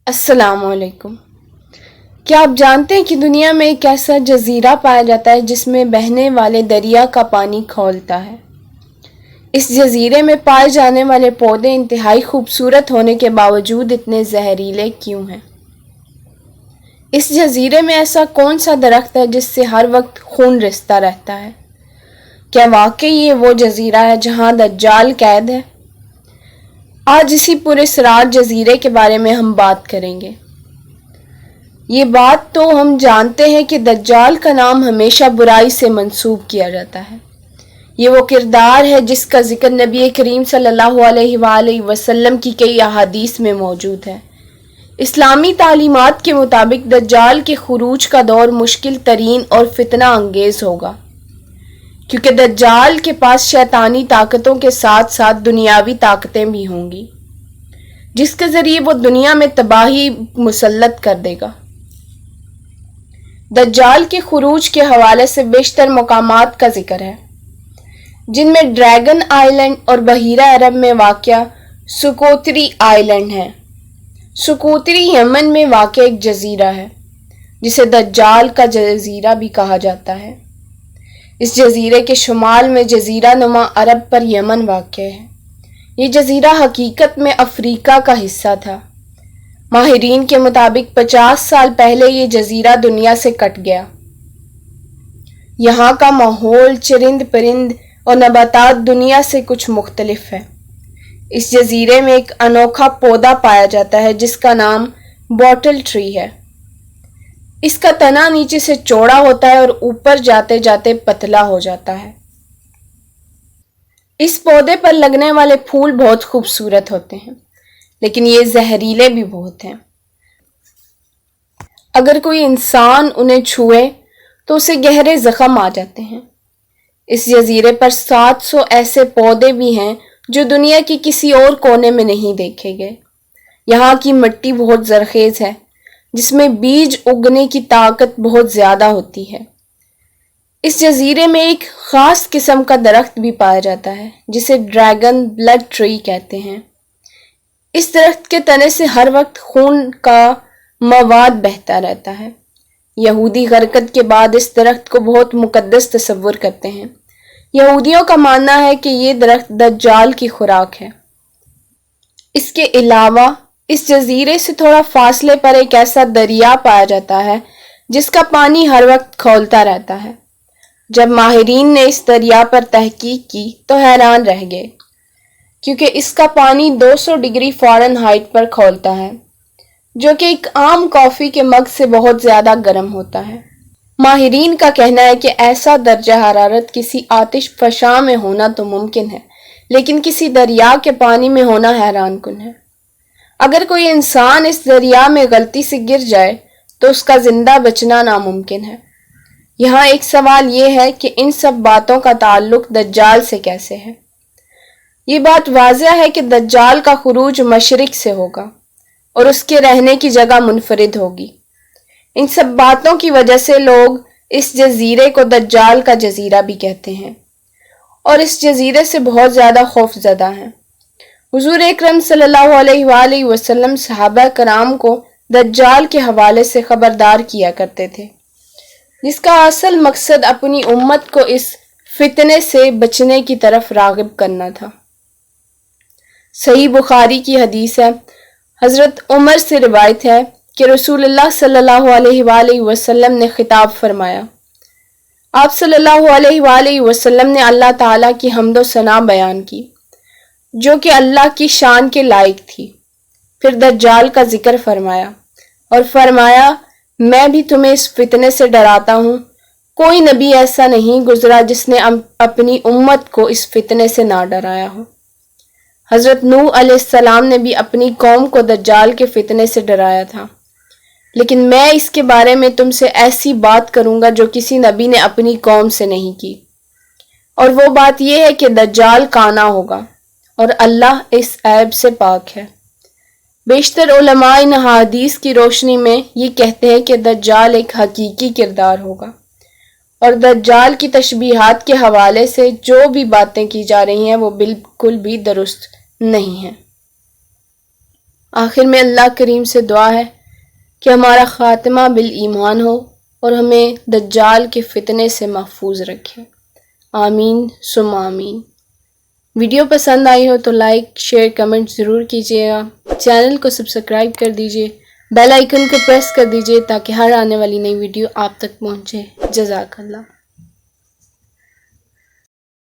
السلام علیکم۔ کیا آپ جانتے ہیں کہ دنیا میں ایک ایسا جزیرہ پایا جاتا ہے جس میں بہنے والے دریا کا پانی کھولتا ہے؟ اس جزیرے میں پائے جانے والے پودے انتہائی خوبصورت ہونے کے باوجود اتنے زہریلے کیوں ہیں؟ اس جزیرے میں ایسا کون سا درخت ہے جس سے ہر وقت خون رستا رہتا ہے؟ کیا واقعی یہ وہ جزیرہ ہے جہاں دجال قید ہے؟ آج اسی پراسرار جزیرے کے بارے میں ہم بات کریں گے۔ یہ بات تو ہم جانتے ہیں کہ دجال کا نام ہمیشہ برائی سے منسوب کیا جاتا ہے۔ یہ وہ کردار ہے جس کا ذکر نبی کریم صلی اللہ علیہ وآلہ وسلم کی کئی احادیث میں موجود ہے۔ اسلامی تعلیمات کے مطابق دجال کے خروج کا دور مشکل ترین اور فتنہ انگیز ہوگا، کیونکہ دجال کے پاس شیطانی طاقتوں کے ساتھ ساتھ دنیاوی طاقتیں بھی ہوں گی، جس کے ذریعے وہ دنیا میں تباہی مسلط کر دے گا۔ دجال کے خروج کے حوالے سے بیشتر مقامات کا ذکر ہے، جن میں ڈریگن آئی لینڈ اور بحیرہ عرب میں واقع سکوتری آئی لینڈ ہے۔ سکوتری یمن میں واقع ایک جزیرہ ہے جسے دجال کا جزیرہ بھی کہا جاتا ہے۔ اس جزیرے کے شمال میں جزیرہ نما عرب پر یمن واقع ہے۔ یہ جزیرہ حقیقت میں افریقہ کا حصہ تھا۔ ماہرین کے مطابق 50 سال پہلے یہ جزیرہ دنیا سے کٹ گیا۔ یہاں کا ماحول، چرند پرند اور نباتات دنیا سے کچھ مختلف ہے۔ اس جزیرے میں ایک انوکھا پودا پایا جاتا ہے جس کا نام باٹل ٹری ہے۔ اس کا تنا نیچے سے چوڑا ہوتا ہے اور اوپر جاتے جاتے پتلا ہو جاتا ہے۔ اس پودے پر لگنے والے پھول بہت خوبصورت ہوتے ہیں، لیکن یہ زہریلے بھی بہت ہیں۔ اگر کوئی انسان انہیں چھوئے تو اسے گہرے زخم آ جاتے ہیں۔ اس جزیرے پر 700 ایسے پودے بھی ہیں جو دنیا کی کسی اور کونے میں نہیں دیکھے گئے۔ یہاں کی مٹی بہت زرخیز ہے، جس میں بیج اگنے کی طاقت بہت زیادہ ہوتی ہے۔ اس جزیرے میں ایک خاص قسم کا درخت بھی پایا جاتا ہے جسے ڈریگن بلڈ ٹری کہتے ہیں۔ اس درخت کے تنے سے ہر وقت خون کا مواد بہتا رہتا ہے۔ یہودی غرقت کے بعد اس درخت کو بہت مقدس تصور کرتے ہیں۔ یہودیوں کا ماننا ہے کہ یہ درخت دجال کی خوراک ہے۔ اس کے علاوہ اس جزیرے سے تھوڑا فاصلے پر ایک ایسا دریا پایا جاتا ہے جس کا پانی ہر وقت کھولتا رہتا ہے۔ جب ماہرین نے اس دریا پر تحقیق کی تو حیران رہ گئے، کیونکہ اس کا پانی 200 ڈگری فارن ہائٹ پر کھولتا ہے، جو کہ ایک عام کافی کے مگ سے بہت زیادہ گرم ہوتا ہے۔ ماہرین کا کہنا ہے کہ ایسا درجہ حرارت کسی آتش فشاں میں ہونا تو ممکن ہے، لیکن کسی دریا کے پانی میں ہونا حیران کن ہے۔ اگر کوئی انسان اس دریا میں غلطی سے گر جائے تو اس کا زندہ بچنا ناممکن ہے۔ یہاں ایک سوال یہ ہے کہ ان سب باتوں کا تعلق دجال سے کیسے ہے؟ یہ بات واضح ہے کہ دجال کا خروج مشرق سے ہوگا اور اس کے رہنے کی جگہ منفرد ہوگی۔ ان سب باتوں کی وجہ سے لوگ اس جزیرے کو دجال کا جزیرہ بھی کہتے ہیں اور اس جزیرے سے بہت زیادہ خوف زدہ ہیں۔ حضور اکرم صلی اللہ علیہ وآلہ وسلم صحابہ کرام کو دجال کے حوالے سے خبردار کیا کرتے تھے، جس کا اصل مقصد اپنی امت کو اس فتنے سے بچنے کی طرف راغب کرنا تھا۔ صحیح بخاری کی حدیث ہے، حضرت عمر سے روایت ہے کہ رسول اللہ صلی اللہ علیہ وآلہ وسلم نے خطاب فرمایا۔ آپ صلی اللہ علیہ وآلہ وسلم نے اللہ تعالیٰ کی حمد و ثنا بیان کی، جو کہ اللہ کی شان کے لائق تھی۔ پھر دجال کا ذکر فرمایا اور فرمایا، میں بھی تمہیں اس فتنے سے ڈراتا ہوں۔ کوئی نبی ایسا نہیں گزرا جس نے اپنی امت کو اس فتنے سے نہ ڈرایا ہو۔ حضرت نوح علیہ السلام نے بھی اپنی قوم کو دجال کے فتنے سے ڈرایا تھا، لیکن میں اس کے بارے میں تم سے ایسی بات کروں گا جو کسی نبی نے اپنی قوم سے نہیں کی، اور وہ بات یہ ہے کہ دجال کانا ہوگا اور اللہ اس عیب سے پاک ہے۔ بیشتر علماء ان احادیث کی روشنی میں یہ کہتے ہیں کہ دجال ایک حقیقی کردار ہوگا، اور دجال کی تشبیہات کے حوالے سے جو بھی باتیں کی جا رہی ہیں وہ بالکل بھی درست نہیں ہیں۔ آخر میں اللہ کریم سے دعا ہے کہ ہمارا خاتمہ بالایمان ہو اور ہمیں دجال کے فتنے سے محفوظ رکھے۔ آمین ثم آمین۔ ویڈیو پسند آئی ہو تو لائک، شیئر، کمنٹ ضرور کیجیے گا۔ چینل کو سبسکرائب کر دیجیے، بیل آئیکن کو پریس کر دیجیے تاکہ ہر آنے والی نئی ویڈیو آپ تک پہنچے۔ جزاک اللہ۔